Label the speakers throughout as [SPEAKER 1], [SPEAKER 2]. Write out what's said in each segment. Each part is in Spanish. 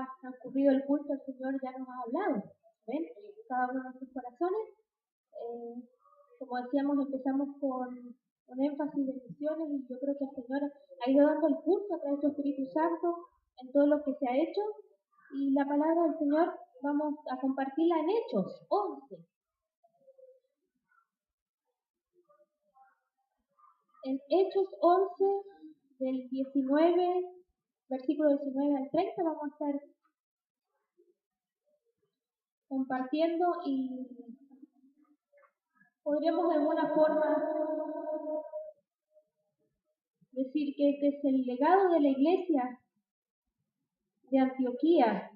[SPEAKER 1] ha ocurrido el culto, el Señor ya nos ha hablado. ¿Ven? Cada uno de nuestros corazones. Como decíamos, empezamos con un énfasis de misiones y yo creo que el Señor ha ido dando el curso a través de su Espíritu Santo en todo lo que se ha hecho. Y la palabra del Señor vamos a compartirla en Hechos 11. En Hechos 11, del 19, versículo 19 al 30, vamos a estar compartiendo y podríamos de alguna forma decir que este es el legado de la iglesia de Antioquía.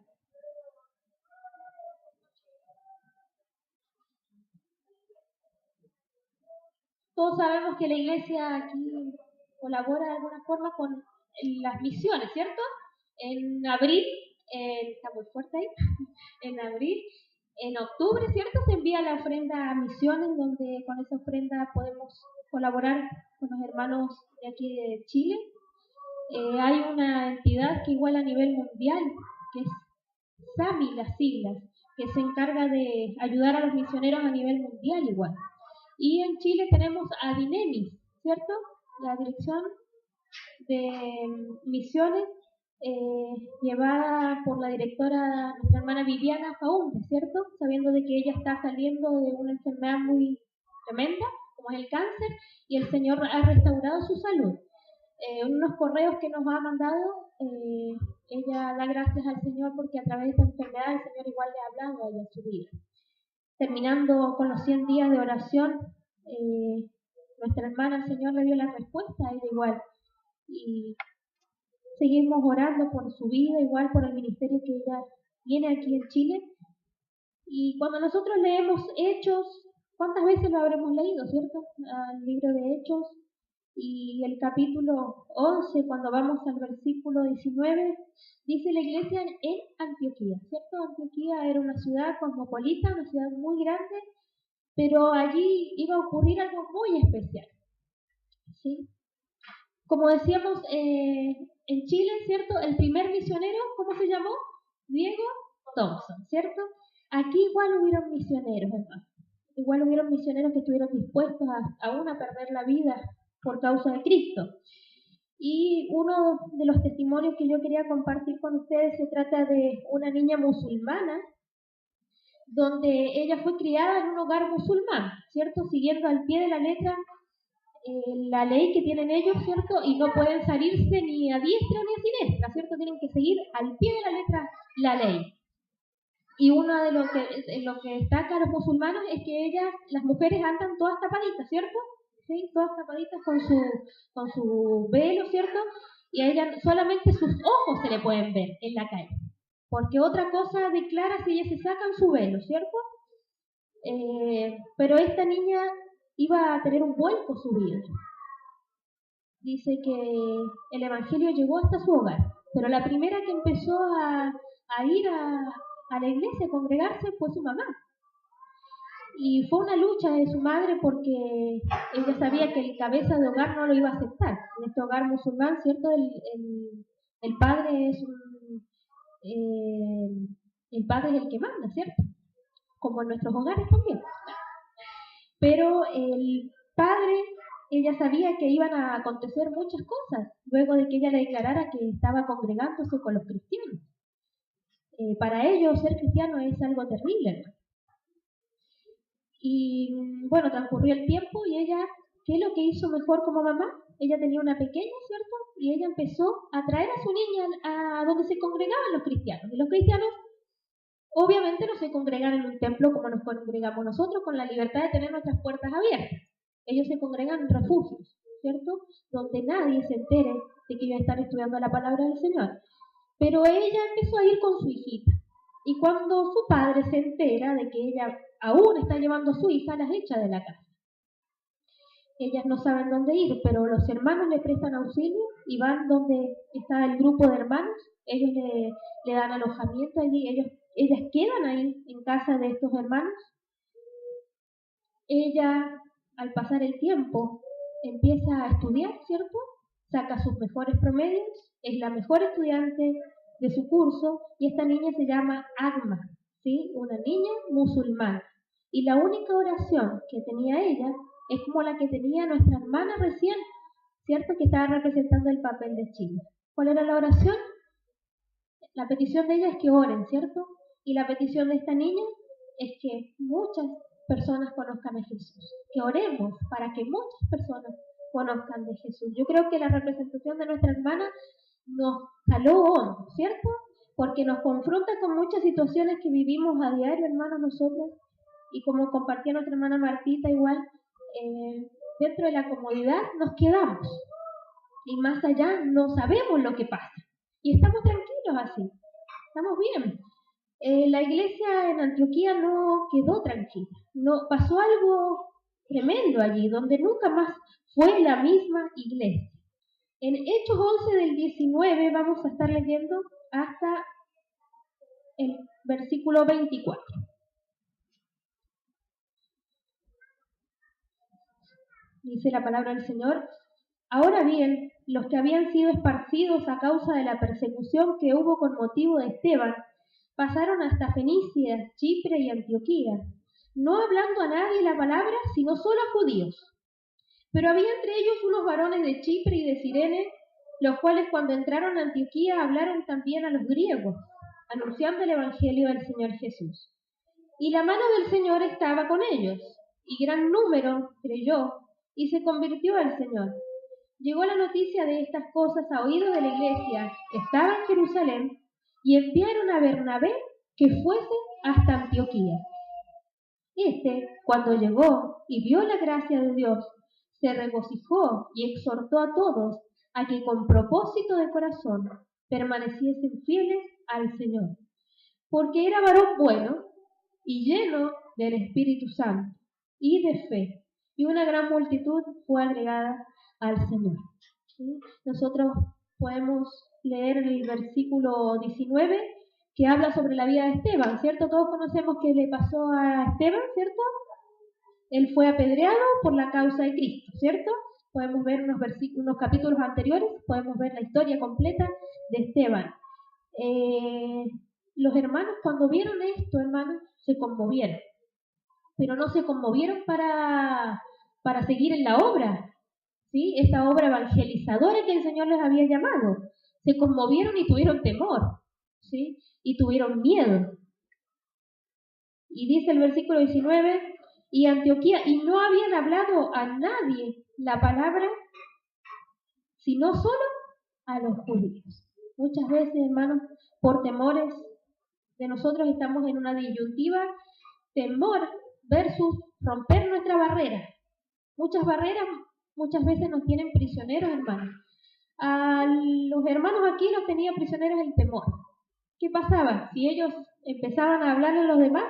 [SPEAKER 1] Todos sabemos que la iglesia aquí colabora de alguna forma con las misiones, ¿cierto? En abril, está muy fuerte ahí, en abril, en octubre, ¿cierto? Se envía la ofrenda a misiones, donde con esa ofrenda podemos colaborar con los hermanos de aquí de Chile. Hay una entidad que igual a nivel mundial, que es SAMI, las siglas, que se encarga de ayudar a los misioneros a nivel mundial igual. Y en Chile tenemos a DINEMIS, ¿cierto? La Dirección de Misiones, llevada por la directora, nuestra hermana Viviana Faunde, ¿cierto? Sabiendo de que ella está saliendo de una enfermedad muy tremenda, como es el cáncer, y el Señor ha restaurado su salud. Unos correos que nos ha mandado, ella da gracias al Señor porque a través de esta enfermedad el Señor igual le ha hablado a ella en su vida. Terminando con los 100 días de oración, nuestra hermana, el Señor le dio la respuesta a ella igual. Y seguimos orando por su vida, igual por el ministerio que ella tiene aquí en Chile. Y cuando nosotros leemos Hechos, ¿cuántas veces lo habremos leído, cierto? El libro de Hechos y el capítulo 11, cuando vamos al versículo 19, dice la iglesia en Antioquía, ¿cierto? Antioquía era una ciudad cosmopolita, una ciudad muy grande, pero allí iba a ocurrir algo muy especial, ¿sí? Como decíamos, en Chile, ¿cierto? El primer misionero, ¿cómo se llamó? Diego Thompson, ¿cierto? Aquí igual hubieron misioneros, hermano. Igual hubieron misioneros que estuvieron dispuestos aún a perder la vida por causa de Cristo. Y uno de los testimonios que yo quería compartir con ustedes se trata de una niña musulmana, donde ella fue criada en un hogar musulmán, ¿cierto? Siguiendo al pie de la letra la ley que tienen ellos, ¿cierto? Y no pueden salirse ni a diestra ni a siniestra, ¿cierto? Tienen que seguir al pie de la letra la ley. Y uno de lo que destaca a los musulmanes es que las mujeres andan todas tapaditas, ¿cierto? ¿Sí? Todas tapaditas con su velo, ¿cierto? Y a ella solamente sus ojos se le pueden ver en la calle. Porque otra cosa declara si ellas se sacan su velo, ¿cierto? Pero esta niña iba a tener un vuelco su vida. Dice que el evangelio llegó hasta su hogar, pero la primera que empezó a ir a la iglesia, a congregarse, fue su mamá. Y fue una lucha de su madre porque ella sabía que el cabeza de hogar no lo iba a aceptar. En este hogar musulmán, ¿cierto? El padre es el padre es el que manda, ¿cierto? Como en nuestros hogares también. Pero el padre, ella sabía que iban a acontecer muchas cosas luego de que ella le declarara que estaba congregándose con los cristianos. Para ellos ser cristiano es algo terrible, ¿no? Y bueno, transcurrió el tiempo y ella, ¿qué es lo que hizo mejor como mamá? Ella tenía una pequeña, ¿cierto? Y ella empezó a traer a su niña a donde se congregaban los cristianos. Y los cristianos obviamente no se congregan en un templo como nos congregamos nosotros, con la libertad de tener nuestras puertas abiertas. Ellos se congregan en refugios, ¿cierto? Donde nadie se entere de que iba a estar estudiando la palabra del Señor. Pero ella empezó a ir con su hijita. Y cuando su padre se entera de que ella aún está llevando a su hija, las echa de la casa. Ellas no saben dónde ir, pero los hermanos le prestan auxilio y van donde está el grupo de hermanos. Ellos le dan alojamiento allí, ellas quedan ahí en casa de estos hermanos. Ella, al pasar el tiempo, empieza a estudiar, ¿cierto? Saca sus mejores promedios, es la mejor estudiante de su curso, y esta niña se llama Agma, ¿sí? Una niña musulmana. Y la única oración que tenía ella es como la que tenía nuestra hermana recién, ¿cierto? Que estaba representando el papel de Chile. ¿Cuál era la oración? La petición de ella es que oren, ¿cierto? Y la petición de esta niña es que muchas personas conozcan a Jesús, que oremos para que muchas personas conozcan de Jesús. Yo creo que la representación de nuestra hermana nos caló hondo, ¿cierto? Porque nos confronta con muchas situaciones que vivimos a diario, hermanos, nosotros, y como compartía nuestra hermana Martita igual, dentro de la comodidad nos quedamos, y más allá no sabemos lo que pasa, y estamos tranquilos así, estamos bien. La iglesia en Antioquía no quedó tranquila, no pasó algo tremendo allí, donde nunca más fue la misma iglesia. En Hechos 11 del 19 vamos a estar leyendo hasta el versículo 24. Dice la palabra del Señor: ahora bien, los que habían sido esparcidos a causa de la persecución que hubo con motivo de Esteban, pasaron hasta Fenicia, Chipre y Antioquía, no hablando a nadie la palabra, sino solo a judíos. Pero había entre ellos unos varones de Chipre y de Cirene, los cuales cuando entraron a Antioquía hablaron también a los griegos, anunciando el evangelio del Señor Jesús. Y la mano del Señor estaba con ellos, y gran número creyó y se convirtió al Señor. Llegó la noticia de estas cosas a oídos de la iglesia que estaba en Jerusalén, y enviaron a Bernabé que fuese hasta Antioquía. Cuando llegó y vio la gracia de Dios, se regocijó y exhortó a todos a que con propósito de corazón permaneciesen fieles al Señor, porque era varón bueno y lleno del Espíritu Santo y de fe, y una gran multitud fue agregada al Señor. ¿Sí? Nosotros podemos leer el versículo 19 que habla sobre la vida de Esteban, ¿cierto? Todos conocemos qué le pasó a Esteban, ¿cierto? Él fue apedreado por la causa de Cristo, ¿cierto? Podemos ver unos capítulos anteriores, podemos ver la historia completa de Esteban. Los hermanos cuando vieron esto, hermanos, se conmovieron, pero no se conmovieron para seguir en la obra, ¿sí? Esta obra evangelizadora que el Señor les había llamado. Se conmovieron y tuvieron temor, ¿sí? Y tuvieron miedo. Y dice el versículo 19, y Antioquía, y no habían hablado a nadie la palabra, sino solo a los judíos. Muchas veces, hermanos, por temores de nosotros estamos en una disyuntiva, temor versus romper nuestra barrera. Muchas barreras muchas veces nos tienen prisioneros, hermanos. A los hermanos aquí los tenía prisioneros el temor. ¿Qué pasaba? Si ellos empezaban a hablarle a los demás,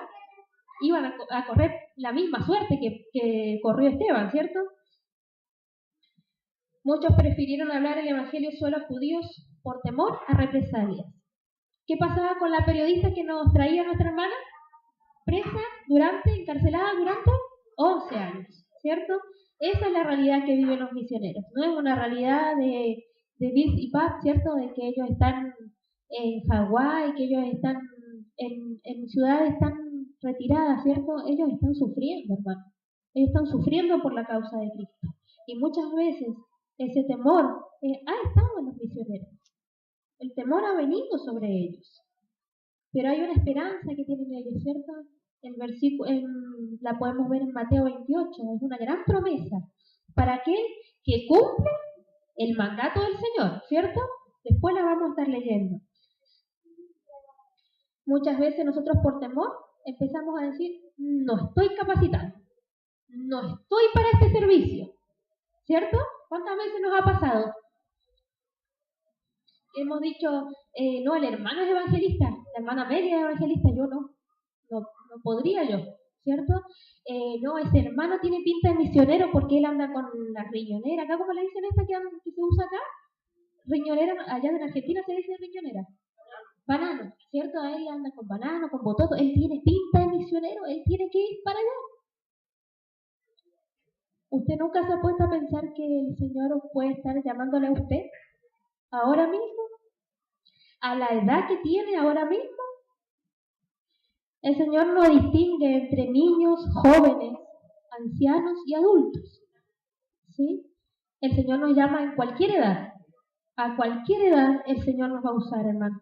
[SPEAKER 1] iban a correr la misma suerte que corrió Esteban, ¿cierto? Muchos prefirieron hablar el evangelio solo a judíos por temor a represalias. ¿Qué pasaba con la periodista que nos traía a nuestra hermana? Presa encarcelada durante 11 años, ¿cierto? Esa es la realidad que viven los misioneros. No es una realidad de bis y paz, ¿cierto? De que ellos están en Hawái, que ellos están en ciudades tan retiradas, ¿cierto? Ellos están sufriendo, hermano. Ellos están sufriendo por la causa de Cristo. Y muchas veces ese temor ha estado en los misioneros. El temor ha venido sobre ellos. Pero hay una esperanza que tienen ellos, ¿cierto? El versículo la podemos ver en Mateo 28, es una gran promesa para aquel que cumple el mandato del Señor, ¿cierto? Después la vamos a estar leyendo. Muchas veces nosotros por temor empezamos a decir, no estoy capacitado, no estoy para este servicio, ¿cierto? ¿Cuántas veces nos ha pasado? Hemos dicho, no, el hermano es evangelista, la hermana Amelia es evangelista, yo no podría yo, ¿cierto? No, ese hermano tiene pinta de misionero porque él anda con la riñonera. ¿Acá cómo le dicen esta que se usa acá? Riñonera, allá en Argentina se dice riñonera. Banano, ¿cierto? Él anda con banano, con bototo, él tiene pinta de misionero, él tiene que ir para allá. ¿Usted nunca se ha puesto a pensar que el Señor puede estar llamándole a usted ahora mismo? a la edad que tiene ahora mismo. El Señor no distingue entre niños, jóvenes, ancianos y adultos. ¿Sí? El Señor nos llama en cualquier edad. A cualquier edad el Señor nos va a usar, hermano.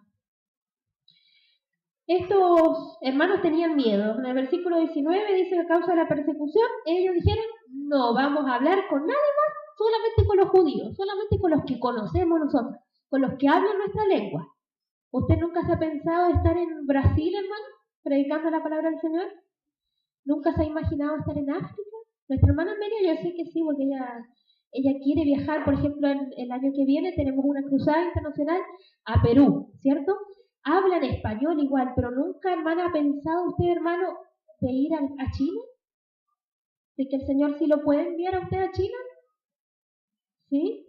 [SPEAKER 1] Estos hermanos tenían miedo. En el versículo 19 dice que a causa de la persecución, ellos dijeron, no vamos a hablar con nadie más, solamente con los judíos, solamente con los que conocemos nosotros, con los que hablan nuestra lengua. ¿Usted nunca se ha pensado estar en Brasil, hermano, predicando la palabra del Señor? ¿Nunca se ha imaginado estar en África? Nuestra hermana María, yo sé que sí, porque ella quiere viajar, por ejemplo, el año que viene tenemos una cruzada internacional a Perú, ¿cierto? Hablan español igual, pero nunca, hermana, ha pensado usted, hermano, de ir a China, de que el Señor sí lo puede enviar a usted a China, ¿sí?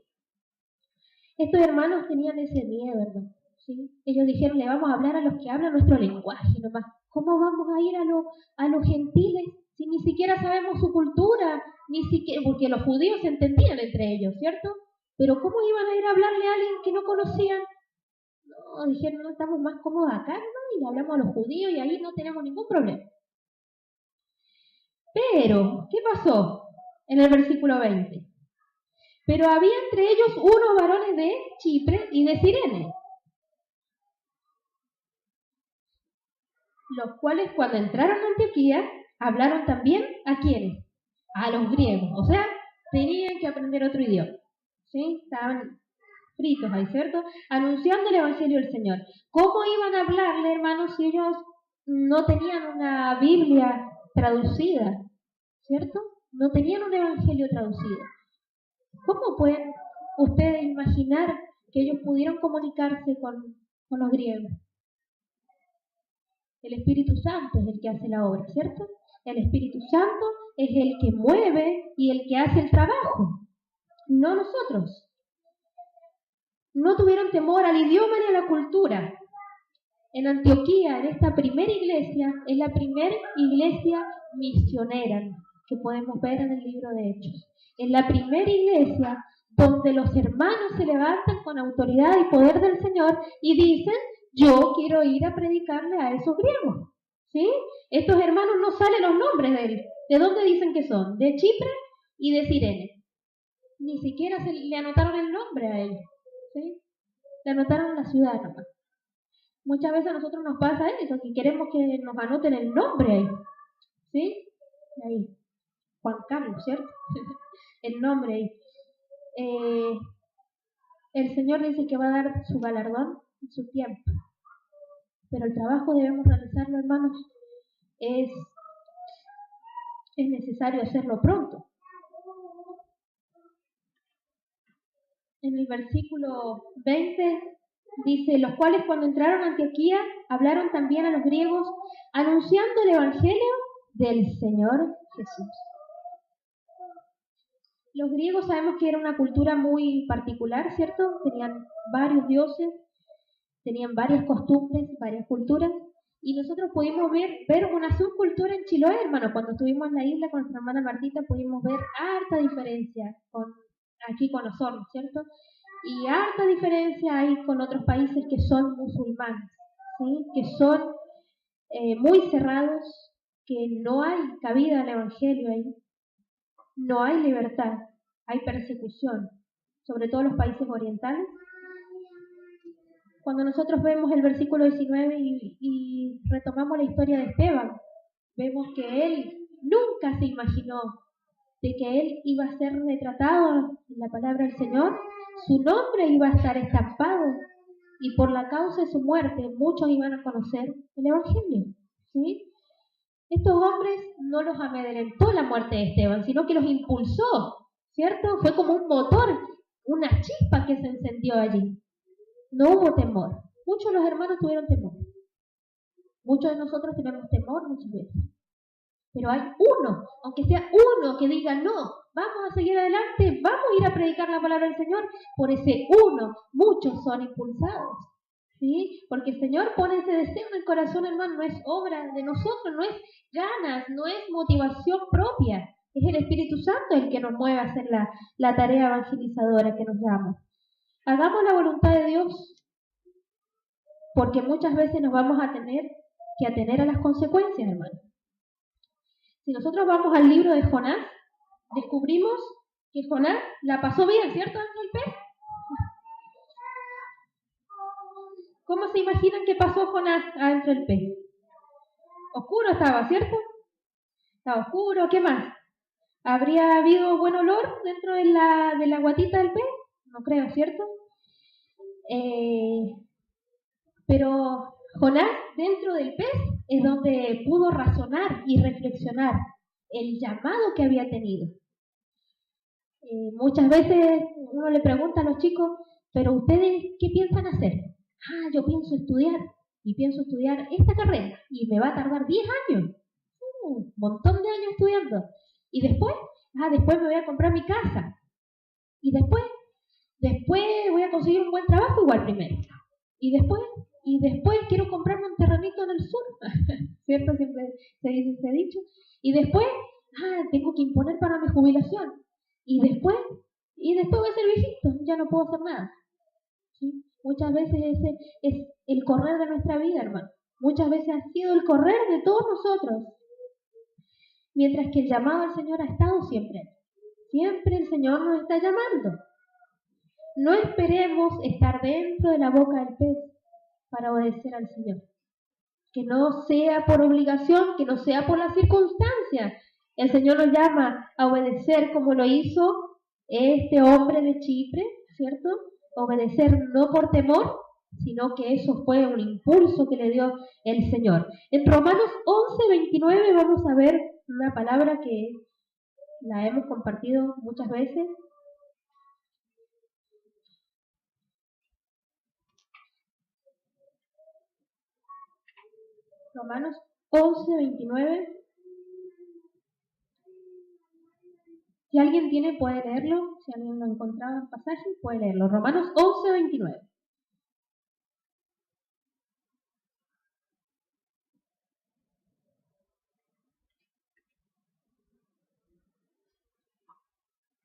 [SPEAKER 1] Estos hermanos tenían ese miedo, hermano, ¿sí? Ellos dijeron, le vamos a hablar a los que hablan nuestro lenguaje nomás. ¿Cómo vamos a ir a los gentiles si ni siquiera sabemos su cultura? Ni siquiera, porque los judíos se entendían entre ellos, ¿cierto? Pero ¿cómo iban a ir a hablarle a alguien que no conocían? No, dijeron, no, estamos más cómodos acá, ¿no? Y le hablamos a los judíos y ahí no tenemos ningún problema. Pero, ¿qué pasó en el versículo 20? Pero había entre ellos unos varones de Chipre y de Cirene, los cuales cuando entraron a Antioquía, hablaron también ¿a quiénes? A los griegos, o sea, tenían que aprender otro idioma, ¿sí? Estaban fritos ahí, ¿cierto? Anunciando el Evangelio del Señor. ¿Cómo iban a hablarle, hermanos, si ellos no tenían una Biblia traducida, ¿cierto? No tenían un Evangelio traducido. ¿Cómo pueden ustedes imaginar que ellos pudieron comunicarse con los griegos? El Espíritu Santo es el que hace la obra, ¿cierto? El Espíritu Santo es el que mueve y el que hace el trabajo, no nosotros. No tuvieron temor al idioma ni a la cultura. En Antioquía, en esta primera iglesia, es la primera iglesia misionera que podemos ver en el libro de Hechos. Es la primera iglesia donde los hermanos se levantan con autoridad y poder del Señor y dicen, yo quiero ir a predicarle a esos griegos. ¿Sí? Estos hermanos no salen los nombres de él. ¿De dónde dicen que son? De Chipre y de Cirene. Ni siquiera le anotaron el nombre a ellos. ¿Sí? Le anotaron la ciudad nomás. Muchas veces a nosotros nos pasa eso, que queremos que nos anoten el nombre ahí. ¿Sí? Ahí. Juan Carlos, ¿cierto? El nombre ahí. El Señor dice que va a dar su galardón en su tiempo. Pero el trabajo debemos realizarlo, hermanos. Es necesario hacerlo pronto. En el versículo 20 dice, los cuales cuando entraron a Antioquía hablaron también a los griegos anunciando el Evangelio del Señor Jesús. Los griegos sabemos que era una cultura muy particular, ¿cierto? Tenían varios dioses, tenían varias costumbres, varias culturas, y nosotros pudimos ver una subcultura en Chiloé, hermano. Cuando estuvimos en la isla con nuestra hermana Martita pudimos ver harta diferencia aquí con Osorno, ¿cierto? Y harta diferencia hay con otros países que son musulmanes, ¿sí? Que son muy cerrados, que no hay cabida al Evangelio ahí, no hay libertad, hay persecución, sobre todo en los países orientales. Cuando nosotros vemos el versículo 19 y retomamos la historia de Esteban, vemos que él nunca se imaginó de que él iba a ser retratado en la palabra del Señor, su nombre iba a estar estampado y por la causa de su muerte muchos iban a conocer el Evangelio, ¿sí? Estos hombres no los amedrentó la muerte de Esteban, sino que los impulsó, ¿cierto? Fue como un motor, una chispa que se encendió allí. No hubo temor. Muchos de los hermanos tuvieron temor. Muchos de nosotros tenemos temor muchas veces. Pero hay uno, aunque sea uno, que diga, no, vamos a seguir adelante, vamos a ir a predicar la palabra del Señor. Por ese uno, muchos son impulsados. ¿Sí? Porque el Señor pone ese deseo en el corazón, hermano, no es obra de nosotros, no es ganas, no es motivación propia. Es el Espíritu Santo el que nos mueve a hacer la tarea evangelizadora que nos llama. Hagamos la voluntad de Dios. porque muchas veces nos vamos a tener que atener a las consecuencias, hermano. Si nosotros vamos al libro de Jonás, descubrimos que Jonás la pasó bien, ¿cierto, dentro del pez? ¿Cómo se imaginan que pasó Jonás adentro del pez? Oscuro estaba, ¿cierto? Estaba oscuro, ¿qué más? ¿Habría habido buen olor dentro de la guatita del pez? No creo, ¿cierto? Pero Jonás, dentro del pez, es donde pudo razonar y reflexionar el llamado que había tenido. Muchas veces uno le pregunta a los chicos, ¿pero ustedes qué piensan hacer? Yo pienso estudiar, y pienso estudiar esta carrera, y me va a tardar 10 años. Un montón de años estudiando. Y después, después me voy a comprar mi casa. Y después voy a conseguir un buen trabajo igual primero. Y después quiero comprarme un terrenito en el sur. ¿Cierto? Siempre se dice ese dicho. Y después, tengo que imponer para mi jubilación. Y después voy a ser viejito, ya no puedo hacer nada. ¿Sí? Muchas veces ese es el correr de nuestra vida, hermano. Muchas veces ha sido el correr de todos nosotros. Mientras que el llamado al Señor ha estado siempre. Siempre el Señor nos está llamando. No esperemos estar dentro de la boca del pez para obedecer al Señor. Que no sea por obligación, que no sea por las circunstancias. El Señor nos llama a obedecer como lo hizo este hombre de Chipre, ¿cierto? Obedecer no por temor, sino que eso fue un impulso que le dio el Señor. En Romanos 11:29 vamos a ver una palabra que la hemos compartido muchas veces. Romanos 11:29. Si alguien tiene, puede leerlo. Si alguien lo ha encontrado en pasaje, puede leerlo. Romanos 11:29.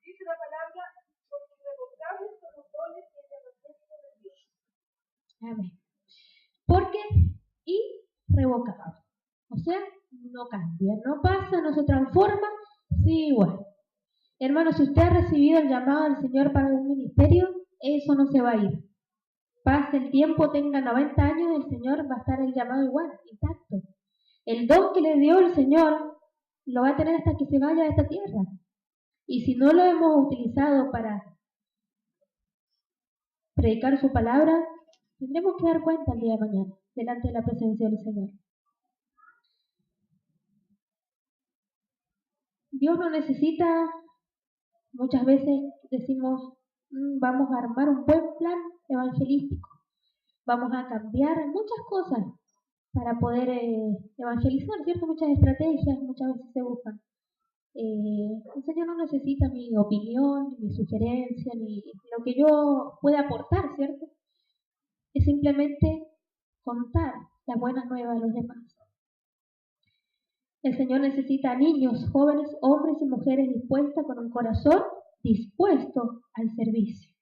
[SPEAKER 2] Dice la palabra, porque irrevocables son los dones que ella manifiesta de Dios.
[SPEAKER 1] Amén. Porque irrevocable. O sea, no cambia, no pasa, no se transforma, sigue igual. Hermano, si usted ha recibido el llamado del Señor para un ministerio, eso no se va a ir. Pase el tiempo, tenga 90 años, el Señor va a estar el llamado igual, intacto. El don que le dio el Señor lo va a tener hasta que se vaya de esta tierra. Y si no lo hemos utilizado para predicar su palabra, tendremos que dar cuenta el día de mañana, delante de la presencia del Señor. Dios no necesita, muchas veces decimos, vamos a armar un buen plan evangelístico, vamos a cambiar muchas cosas para poder evangelizar, ¿cierto? Muchas estrategias muchas veces se buscan. El Señor no necesita mi opinión, ni mi sugerencia, ni lo que yo pueda aportar, ¿cierto? Es simplemente contar las buenas nuevas a los demás. El Señor necesita a niños, jóvenes, hombres y mujeres dispuestas con un corazón dispuesto al servicio.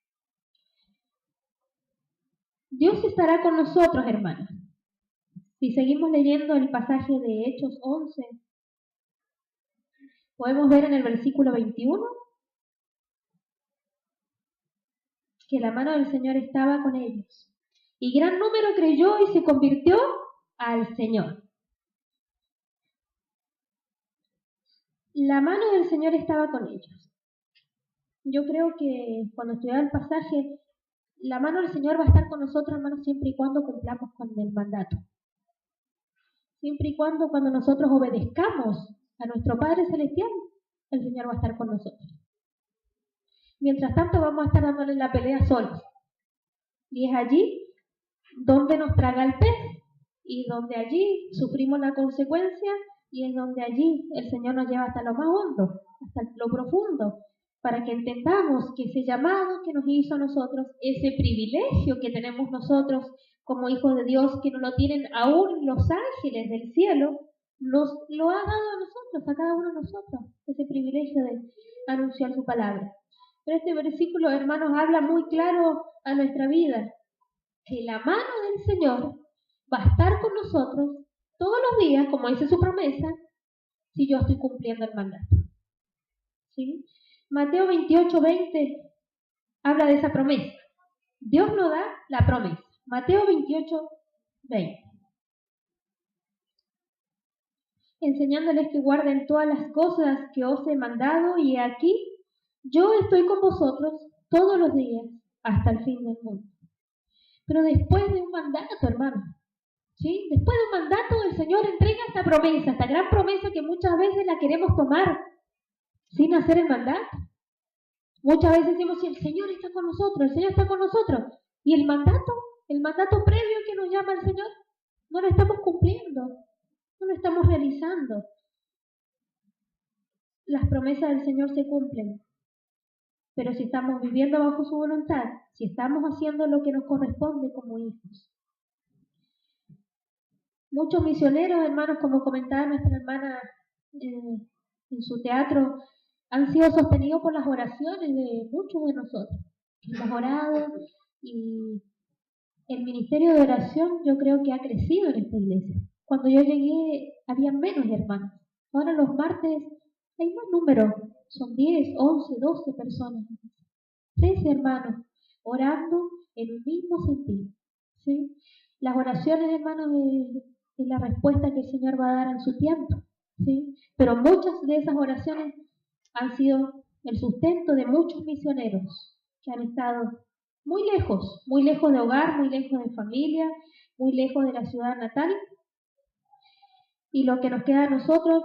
[SPEAKER 1] Dios estará con nosotros, hermanos. Si seguimos leyendo el pasaje de Hechos 11, podemos ver en el versículo 21 que la mano del Señor estaba con ellos. Y gran número creyó y se convirtió al Señor. La mano del Señor estaba con ellos. Yo creo que cuando estudiaba el pasaje, la mano del Señor va a estar con nosotros, hermanos, siempre y cuando cumplamos con el mandato. Siempre y cuando nosotros obedezcamos a nuestro Padre Celestial, el Señor va a estar con nosotros. Mientras tanto, vamos a estar dándole la pelea solos. Y es allí donde nos traga el pez, y donde allí sufrimos la consecuencia, y es donde allí el Señor nos lleva hasta lo más hondo, hasta lo profundo, para que entendamos que ese llamado que nos hizo a nosotros, ese privilegio que tenemos nosotros como hijos de Dios, que no lo tienen aún los ángeles del cielo, nos lo ha dado a nosotros, a cada uno de nosotros, ese privilegio de anunciar su palabra. Pero este versículo, hermanos, habla muy claro a nuestra vida, que la mano del Señor va a estar con nosotros todos los días, como dice su promesa, si yo estoy cumpliendo el mandato. ¿Sí? Mateo 28:20 habla de esa promesa. Dios nos da la promesa. Mateo 28:20. Enseñándoles que guarden todas las cosas que os he mandado, y aquí yo estoy con vosotros todos los días hasta el fin del mundo. Pero después de un mandato, hermano, ¿sí? Después de un mandato, el Señor entrega esta promesa, esta gran promesa que muchas veces la queremos tomar sin hacer el mandato. Muchas veces decimos, si el Señor está con nosotros, el Señor está con nosotros. Y el mandato previo que nos llama el Señor, no lo estamos cumpliendo, no lo estamos realizando. Las promesas del Señor se cumplen, pero si estamos viviendo bajo su voluntad, si estamos haciendo lo que nos corresponde como hijos. Muchos misioneros, hermanos, como comentaba nuestra hermana en su teatro, han sido sostenidos por las oraciones de muchos de nosotros. Hemos orado y el ministerio de oración yo creo que ha crecido en esta iglesia. Cuando yo llegué había menos hermanos. Ahora los martes hay más números, son 10, 11, 12 personas. 13 hermanos orando en un mismo sentido. ¿Sí? Las oraciones, hermanos, es la respuesta que el Señor va a dar en su tiempo. ¿Sí? Pero muchas de esas oraciones han sido el sustento de muchos misioneros que han estado muy lejos de hogar, muy lejos de familia, muy lejos de la ciudad natal. Y lo que nos queda a nosotros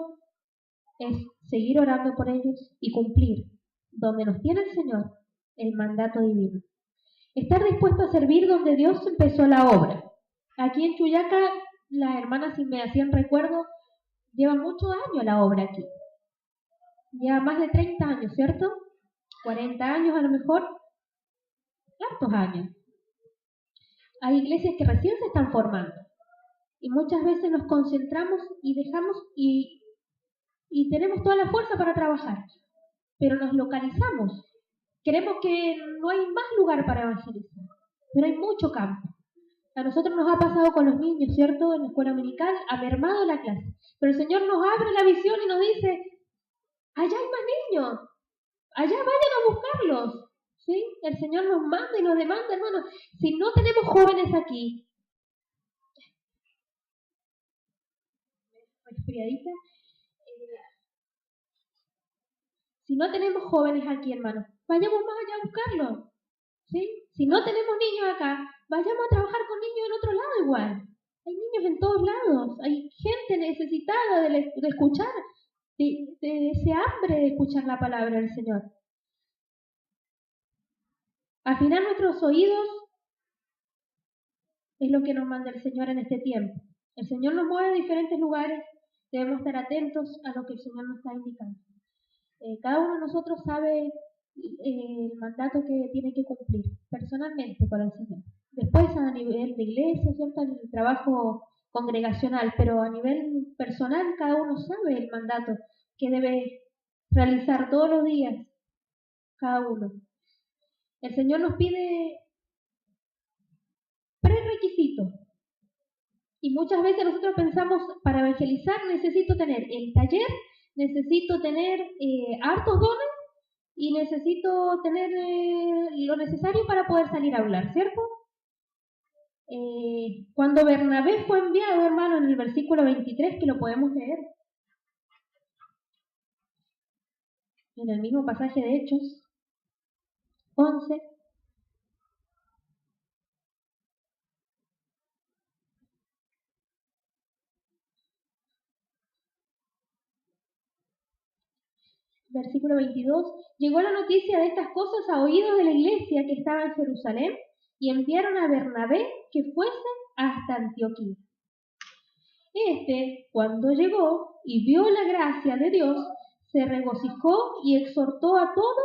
[SPEAKER 1] es seguir orando por ellos y cumplir, donde nos tiene el Señor, el mandato divino. Estar dispuesto a servir donde Dios empezó la obra. Aquí en Chuyaca, las hermanas, si me hacían recuerdo, llevan muchos años la obra aquí. Lleva más de 30 años, ¿cierto? 40 años a lo mejor. ¿Cuántos años? Hay iglesias que recién se están formando. Y muchas veces nos concentramos y dejamos y tenemos toda la fuerza para trabajar. Pero nos localizamos. Creemos que no hay más lugar para evangelizar. Pero hay mucho campo. A nosotros nos ha pasado con los niños, ¿cierto? En la escuela dominical ha mermado la clase. Pero el Señor nos abre la visión y nos dice, allá hay más niños. Allá vayan a buscarlos. ¿Sí? El Señor nos manda y nos demanda, hermanos. Si no tenemos jóvenes aquí, resfriadita, si no tenemos jóvenes aquí, hermanos, vayamos más allá a buscarlos. ¿Sí? Si no tenemos niños acá, vayamos a trabajar con niños en otro lado igual. Hay niños en todos lados. Hay gente necesitada de escuchar, de ese hambre de escuchar la palabra del Señor. Afinar nuestros oídos es lo que nos manda el Señor en este tiempo. El Señor nos mueve a diferentes lugares, debemos estar atentos a lo que el Señor nos está indicando. Cada uno de nosotros sabe el mandato que tiene que cumplir personalmente para el Señor. Después a nivel de iglesia, ¿cierto? El trabajo congregacional, pero a nivel personal cada uno sabe el mandato que debe realizar todos los días, cada uno. El Señor nos pide prerequisitos. Y muchas veces nosotros pensamos, para evangelizar necesito tener el taller, necesito tener hartos dones y necesito tener lo necesario para poder salir a hablar, ¿cierto? Cuando Bernabé fue enviado, hermano, en el versículo 23, que lo podemos leer, en el mismo pasaje de Hechos 11, versículo 22, llegó la noticia de estas cosas a oídos de la iglesia que estaba en Jerusalén y enviaron a Bernabé que fuese hasta Antioquía. Cuando llegó y vio la gracia de Dios, se regocijó y exhortó a todos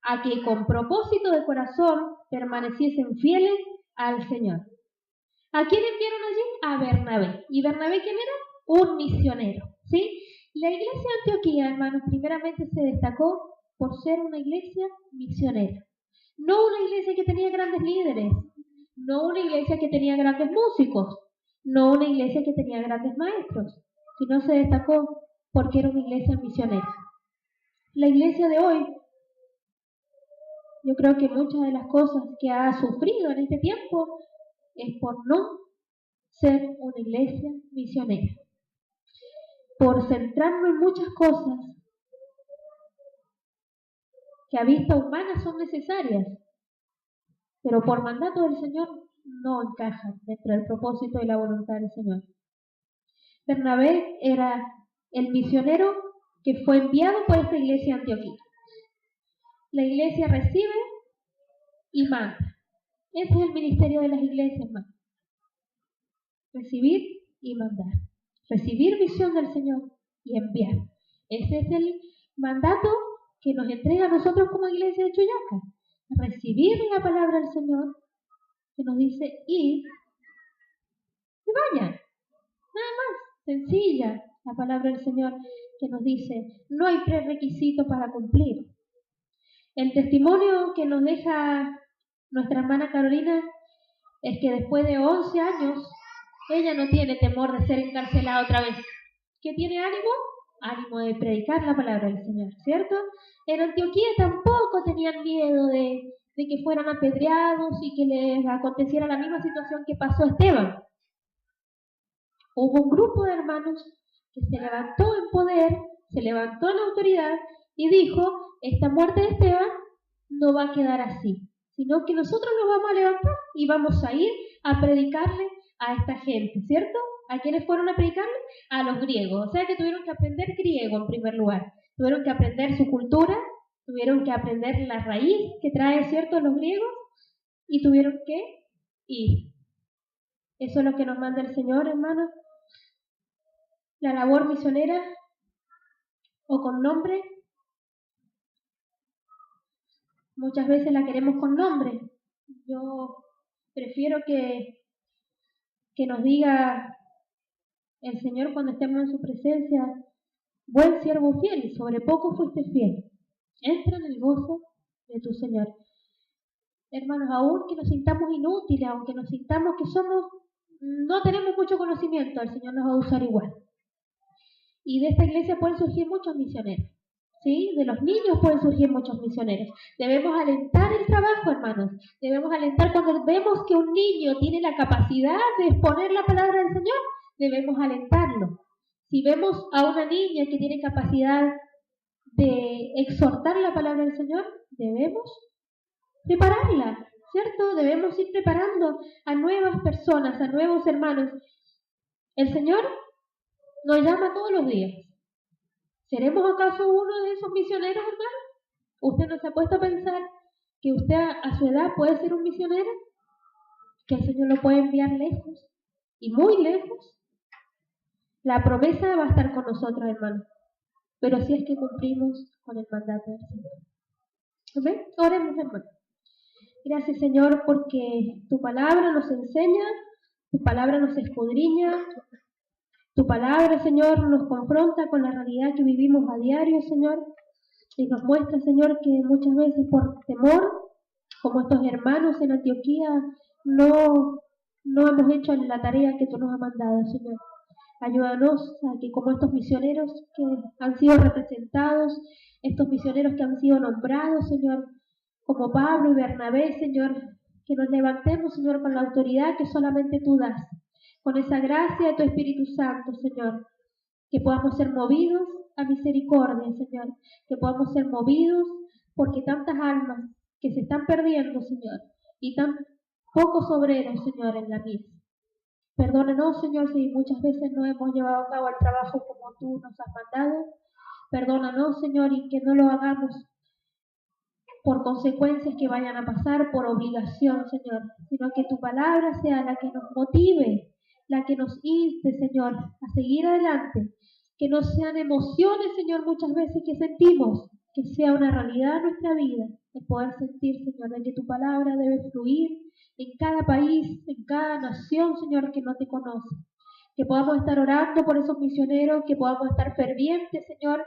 [SPEAKER 1] a que con propósito de corazón permaneciesen fieles al Señor. ¿A quién enviaron allí? A Bernabé. ¿Y Bernabé quién era? Un misionero, ¿sí? La iglesia de Antioquía, hermanos, primeramente se destacó por ser una iglesia misionera. No una iglesia que tenía grandes líderes, no una iglesia que tenía grandes músicos. no una iglesia que tenía grandes maestros, sino se destacó porque era una iglesia misionera. La iglesia de hoy, yo creo que muchas de las cosas que ha sufrido en este tiempo es por no ser una iglesia misionera, por centrarnos en muchas cosas que a vista humana son necesarias, pero por mandato del Señor no encajan dentro del propósito y la voluntad del Señor. Bernabé era el misionero que fue enviado por esta iglesia antioquía. La iglesia recibe y manda. Ese es el ministerio de las iglesias, hermano. Recibir y mandar. Recibir visión del Señor y enviar. Ese es el mandato que nos entrega a nosotros como iglesia de Chuyaca. Recibir la palabra del Señor que nos dice ir y vayan. Nada más. Sencilla la palabra del Señor que nos dice no hay prerequisito para cumplir. El testimonio que nos deja nuestra hermana Carolina es que después de 11 años ella no tiene temor de ser encarcelada otra vez. ¿Qué tiene ánimo? Ánimo de predicar la palabra del Señor, ¿cierto? En Antioquía tampoco tenían miedo de que fueran apedreados y que les aconteciera la misma situación que pasó a Esteban. Hubo un grupo de hermanos que se levantó en poder, se levantó en autoridad y dijo, esta muerte de Esteban no va a quedar así, sino que nosotros nos vamos a levantar y vamos a ir a predicarle a esta gente, ¿cierto? ¿A quiénes fueron a predicarle? A los griegos. O sea que tuvieron que aprender griego en primer lugar. Tuvieron que aprender su cultura, tuvieron que aprender la raíz que trae, ¿cierto?, los griegos, y tuvieron que ir. Eso es lo que nos manda el Señor, hermanos. La labor misionera, o con nombre, muchas veces la queremos con nombre. Yo prefiero que nos diga el Señor cuando estemos en su presencia, buen siervo fiel, sobre poco fuiste fiel, entra en el gozo de tu Señor. Hermanos, aún que nos sintamos inútiles, aunque nos sintamos que no tenemos mucho conocimiento, el Señor nos va a usar igual. Y de esta iglesia pueden surgir muchos misioneros, ¿sí? De los niños pueden surgir muchos misioneros. Debemos alentar el trabajo, hermanos. Debemos alentar cuando vemos que un niño tiene la capacidad de exponer la palabra del Señor, debemos alentarlo. Si vemos a una niña que tiene capacidad de exhortar la palabra del Señor, debemos prepararla, ¿cierto? Debemos ir preparando a nuevas personas, a nuevos hermanos. El Señor nos llama todos los días. ¿Seremos acaso uno de esos misioneros, hermano? ¿Usted no se ha puesto a pensar que usted a su edad puede ser un misionero? ¿Que el Señor lo puede enviar lejos? Y muy lejos. La promesa va a estar con nosotros, hermano. Pero si es que cumplimos con el mandato del Señor. ¿Amén? Oremos, hermano. Gracias, Señor, porque tu palabra nos enseña, tu palabra nos escudriña, tu palabra, Señor, nos confronta con la realidad que vivimos a diario, Señor, y nos muestra, Señor, que muchas veces por temor, como estos hermanos en Antioquía, no hemos hecho la tarea que tú nos has mandado, Señor. Ayúdanos a que como estos misioneros que han sido representados, estos misioneros que han sido nombrados, Señor, como Pablo y Bernabé, Señor, que nos levantemos, Señor, con la autoridad que solamente tú das, con esa gracia de tu Espíritu Santo, Señor, que podamos ser movidos a misericordia, Señor, que podamos ser movidos porque tantas almas que se están perdiendo, Señor, y tan pocos obreros, Señor, en la mies. Perdónanos, Señor, si muchas veces no hemos llevado a cabo el trabajo como tú nos has mandado. Perdónanos, Señor, y que no lo hagamos por consecuencias que vayan a pasar, por obligación, Señor, sino que tu palabra sea la que nos motive, la que nos inste, Señor, a seguir adelante, que no sean emociones, Señor, muchas veces que sentimos, que sea una realidad en nuestra vida, el poder sentir, Señor, de que tu palabra debe fluir en cada país, en cada nación, Señor, que no te conoce, que podamos estar orando por esos misioneros, que podamos estar fervientes, Señor,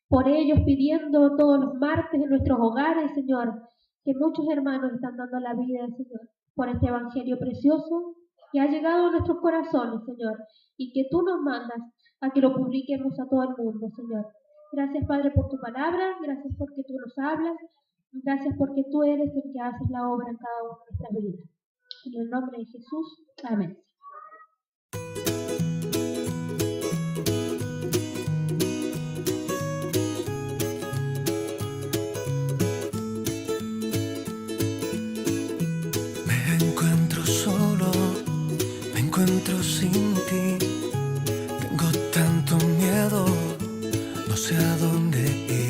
[SPEAKER 1] por ellos, pidiendo todos los martes en nuestros hogares, Señor, que muchos hermanos están dando la vida, Señor, por este evangelio precioso que ha llegado a nuestros corazones, Señor, y que tú nos mandas a que lo publiquemos a todo el mundo, Señor. Gracias, Padre, por tu palabra, gracias porque tú nos hablas, gracias porque tú eres el que haces la obra en cada una de nuestras vidas. En el nombre de Jesús, amén.
[SPEAKER 3] Me encuentro solo, me encuentro sin ti. Tengo tanto miedo, no sé a dónde ir.